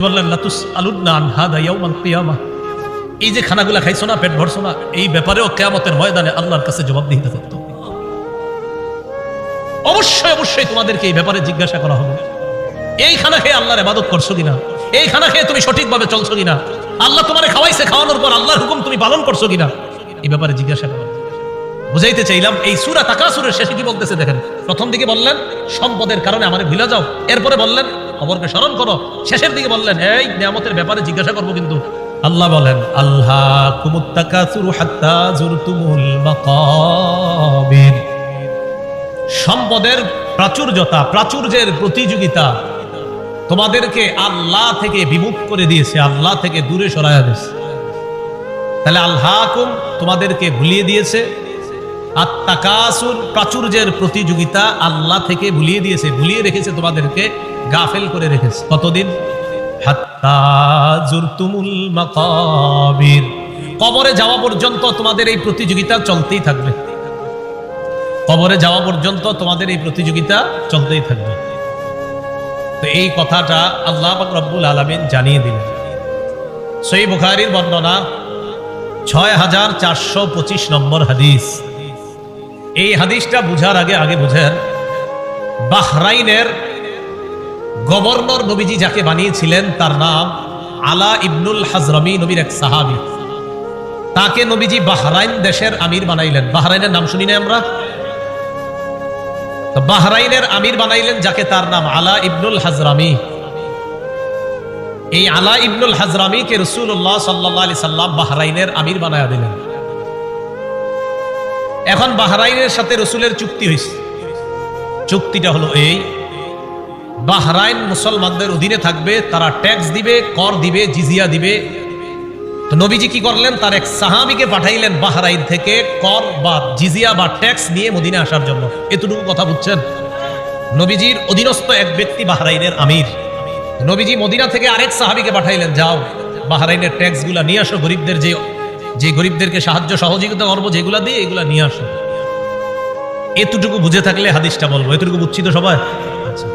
বললেন লাতুস আলুন্না আন হাদা ইয়াউমাল কিয়ামাহ, এই যে খানাগুলা খাইছো না, পেট ভরছো না, এই ব্যাপারেও কিয়ামতের ময়দানে আল্লাহর কাছে জবাবদিহিতা করতে হবে। অবশ্যই অবশ্যই তোমাদেরকে এই ব্যাপারে জিজ্ঞাসা করা হবে। এই খানা খেয়ে আল্লাহর ইবাদত করছো কিনা, এই খানা খেয়ে তুমি সঠিকভাবে চলছো কিনা, আল্লাহ তোমারে খাওয়াইছে, খাওয়ানোর পর আল্লাহর হুকুম তুমি পালন করছো কিনা, এই ব্যাপারে জিজ্ঞাসা করা। বুঝাইতে চাইলাম এই সূরা তাকাসুরের শেষে কি বলতেছে দেখেন। প্রথম দিকে বললেন সম্পদের কারণে আমারে ভুলে যাও, এরপরে বললেন খবরকে স্মরণ করো, শেষের দিকে বললেন এই নিয়ামতের ব্যাপারে জিজ্ঞাসা করবো কিন্তু। আল্লাহ বলেন আল্লাহকুমুত তাকাসুরু হাত্তা যুরতুমুল মাকাবির, সম্পদের প্রাচুর্যতা, প্রাচুর্যের প্রতিযোগিতা তোমাদেরকে আল্লাহ থেকে বিমুখ করে দিয়েছে, আল্লাহ থেকে দূরে সরাইয়া দিয়েছে। তাহলে আল্লাহকুম তোমাদেরকে ভুলিয়ে দিয়েছে, আত-তাকাসুর প্রাচুর্যের প্রতিযোগিতা আল্লাহ থেকে ভুলিয়ে দিয়েছে, ভুলিয়ে রেখেছে, তোমাদেরকে গাফেল করে রেখেছে। কতদিন? হাত্তা যুরতুমুল মাকাবির, কবরে যাওয়া পর্যন্ত তোমাদের এই প্রতিযোগিতা চলতেই থাকবে। কবরে যাওয়া পর্যন্ত তোমাদের এই প্রতিযোগিতা চলতেই থাকবে। তো এই কথাটা আল্লাহ পাক রব্বুল আলামিন জানিয়ে দিলেন। সহিহ বুখারীর বর্ণনা 6425 নম্বর হাদিস। এই হাদিসটা বুঝার আগে বুঝেন, বাহরাইনের গভর্নর নবীজি যাকে বানিয়েছিলেন তার নাম আলা ইবনুল হাজরামি, নবীর এক সাহাবী। তাকে নবীজি বাহরাইন দেশের আমির বানাইলেন। বাহরাইনের নাম শুনি না আমরা? তো বাহরাইনের আমির বানাইলেন যাকে, তার নাম আলা ইবনুল হাজরামি। এই আলা ইবনুল হাজরামিকে রাসূলুল্লাহ সাল্লাল্লাহু আলাইহি সাল্লাম বাহরাইনের আমির বানায়া দিলেন। এখন বাহরাইনের সাথে রাসূলের চুক্তি হয়েছে। চুক্তিটা হলো এই, বাহরাইন মুসলমানদের অধীনে থাকবে, তারা ট্যাক্স দিবে, কর দিবে, জিজিয়া দিবে। তো নবীজি কি করলেন, তার এক সাহাবীকে পাঠাইলেন বাহরাইন থেকে কর বা জিজিয়া বা ট্যাক্স নিয়ে মদিনা আসার জন্য। এতটুকু কথা বুঝছেন? নবীজির অধীনস্থ এক ব্যক্তি বাহরাইনের আমির, নবীজি মদিনা থেকে আরেক সাহাবীকে পাঠাইলেন, যাও বাহরাইনের ট্যাক্স গুলা নিয়ে আসো, গরিবদের যে গরিবদেরকে সাহায্য সহযোগিতা করবো যেগুলা দিয়ে, এগুলা নিয়ে আসো। এতটুকু বুঝে থাকলে হাদিসটা বলবো। এতটুকু বুঝছি তো সবাই? আচ্ছা।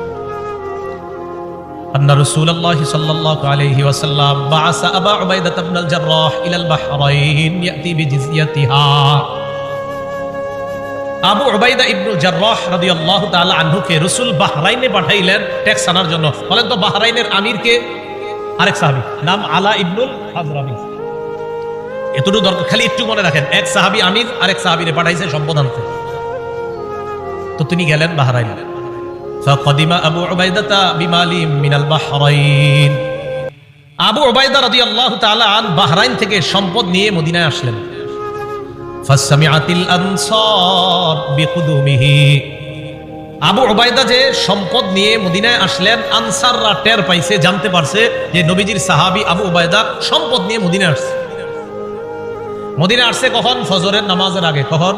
أن رسول الله صلى الله عليه وسلم بعث أبا عبيدة بن الجراح إلى البحرين يأتي بجزيتها। আবু উবাইদা ইবনুল জাররাহ রাদিয়াল্লাহু তাআলা আনহুকে রাসূল বাহরাইনে পাঠাইলেন ট্যাক্স আনার জন্য। বলেন তো বাহরাইনের আমিরকে? আরেক সাহাবী, নাম আলা ইবনুল হাজরামি। এতটুকু দরকার, খালি একটু মনে রাখেন, এক সাহাবী আমির, আরেক সাহাবীরে পাঠাইছে সম্পদ আনতে। তো তিনি গেলেন বাহরাইনে। فقدم أبو عبيدة بمال من البحرين। আবু উবাইদা রাদিয়াল্লাহু তাআলা আন বাহরাইন থেকে সম্পদ নিয়ে মদিনায় আসলেন। ফাসমিআতিল আনসার বিকুদুমিহি। আবু উবাইদা যে সম্পদ নিয়ে মদিনায় আসলেন, আনসাররা টের পাইছে, জানতে পারছে যে নবীজির সাহাবী আবু উবাইদা সম্পদ নিয়ে মদিনায় আসছে। মদিনায় আসছে কখন? ফজরের নামাজের আগে। কখন?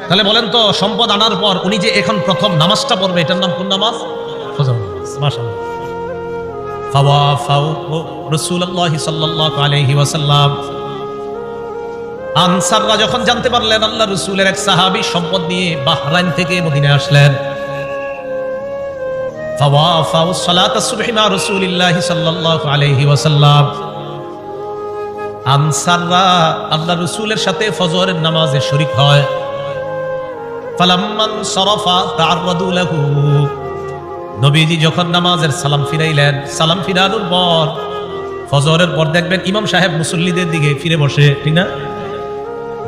তাহলে বলেন তো, সম্পদ আনার পর উনি যে এখন প্রথম নামাজটা পড়বে, এটার নাম কোন নামাজ? ফজর নামাজ। মাশাআল্লাহ। ফাওয়াফাউ রাসূলুল্লাহ সাল্লাল্লাহু আলাইহি ওয়াসাল্লাম। আনসাররা যখন জানতে পারলেন আল্লাহর রাসূলের এক সাহাবী সম্পদ নিয়ে বাহরাইন থেকে মদিনায় আসলেন, ফাওয়াফাউ সালাতাস সুবহি মা রাসূলিল্লাহ সাল্লাল্লাহু আলাইহি ওয়াসাল্লাম। আনসাররা আল্লাহর রাসূলের সাথে ফজরের নামাজে শরীক হয়। ফালাম্মান সারাফা তাআররাদু লাহু। নবীজি যখন নামাজের সালাম ফিরাইলেন, সালাম ফিরানোর পর ফজরের পর দেখবেন ইমাম সাহেব মুসল্লিদের দিকে ফিরে বসে, ঠিক না?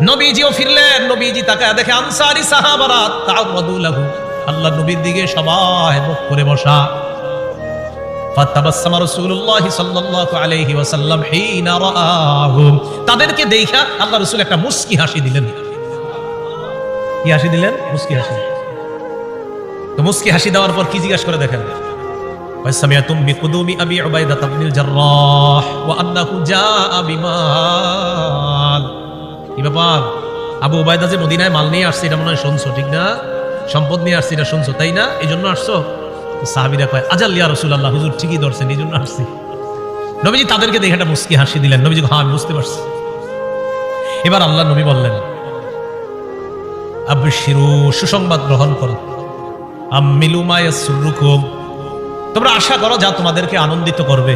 নবীজিও ফিরলেন, নবীজি তাকায় দেখে আনসারী সাহাবারা তাআররাদু লাহু, আল্লাহ নবীর দিকে সবাই মুখ করে বসা। ফাতাবাসসামা রাসূলুল্লাহ সাল্লাল্লাহু আলাইহি ওয়াসাল্লাম হিনা রাআহুম। তাদেরকে দেখা আল্লাহ রাসূল একটা মুস্কি হাসি দিলেন। কি হাসি দিলেন? মুস্কি হাসি। তো মুস্কি হাসি দেওয়ার পর কি জিজ্ঞাসা করে দেখেন, ওয়াসামিআতুম বিকুদুমি আবি উবাইদা ইবনুল জাররাহ ওয়া আন্নাহু জাআ বিমাল। কি ব্যাপার? আবু উবাইদা যে মদিনায় মাল নিয়ে আসছে, এটা মনে হয় শুনছো, ঠিক না? সম্পদ নিয়ে আসছে, এটা শুনছো, তাই না? এই জন্য আসছো? তো সাহাবীরা কয়, আজাল ইয়া রাসূলুল্লাহ, হুজুর ঠিকই ধরছেন, এই জন্য আসছি। নবীজি তাদেরকে দেখে একটা মুস্কি হাসি দিলেন। নবীজি, হ্যাঁ আমি বুঝতে পারছি। এবার আল্লাহ নবী বললেন, আবশিরু, সুসংবাদ গ্রহণ করো, আম্মিলু মা ইয়াসুরুকুম, তোমরা আশা করো যা তোমাদেরকে আনন্দিত করবে।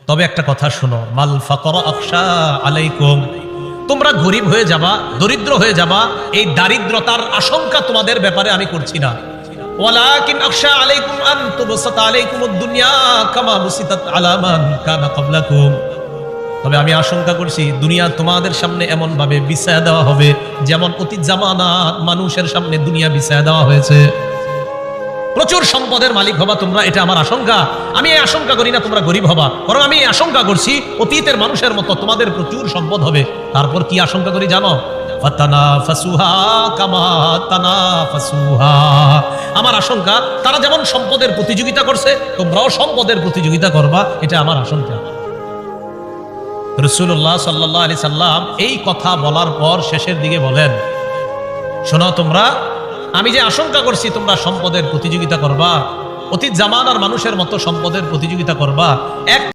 তবে একটা কথা শোনো, মাল ফাকরা আখশা আলাইকুম, তোমরা গরিব হয়ে যাবা, দরিদ্র হয়ে যাবা, এই দারিদ্রতার আশঙ্কা তোমাদের ব্যাপারে আমি করছি না। ওয়ালাকিন আখশা আলাইকুম আন তুবসাতা আলাইকুমুদ দুনিয়া কামা বুসিতাত আলা মান কানা ক্বাবলাকুম, তবে আমি আশঙ্কা করছি দুনিয়া তোমাদের সামনে এমন ভাবে বিছায়া দেওয়া হবে যেমন অতীত জামানার মানুষের সামনে দুনিয়া বিছায়া দেওয়া হয়েছে। প্রচুর সম্পদের মালিক হবা তোমরা, এটা আমার আশঙ্কা। আমি এই আশঙ্কা করি না তোমরা গরিব হবা, বরং আমি এই আশঙ্কা করছি অতীতের মানুষের মতো তোমাদের প্রচুর সম্পদ হবে। তারপর কি আশঙ্কা করি জানো? ফাতানাফাসুহা কামা তানাফাসুহা, আমার আশঙ্কা তারা যেমন সম্পদের প্রতিযোগিতা করছে তোমরাও সম্পদের প্রতিযোগিতা করবা, এটা আমার আশঙ্কা। রাসূলুল্লাহ সাল্লাল্লাহু আলাইহি সাল্লাম এই কথা বলার পর শেষের দিকে বলেন, শোনো তোমরা, আমি যে আশঙ্কা করছি তোমরা সম্পদের প্রতিযোগিতা করবা, অতীত জামানার মানুষের মতো সম্পদের প্রতিযোগিতা করবা, এক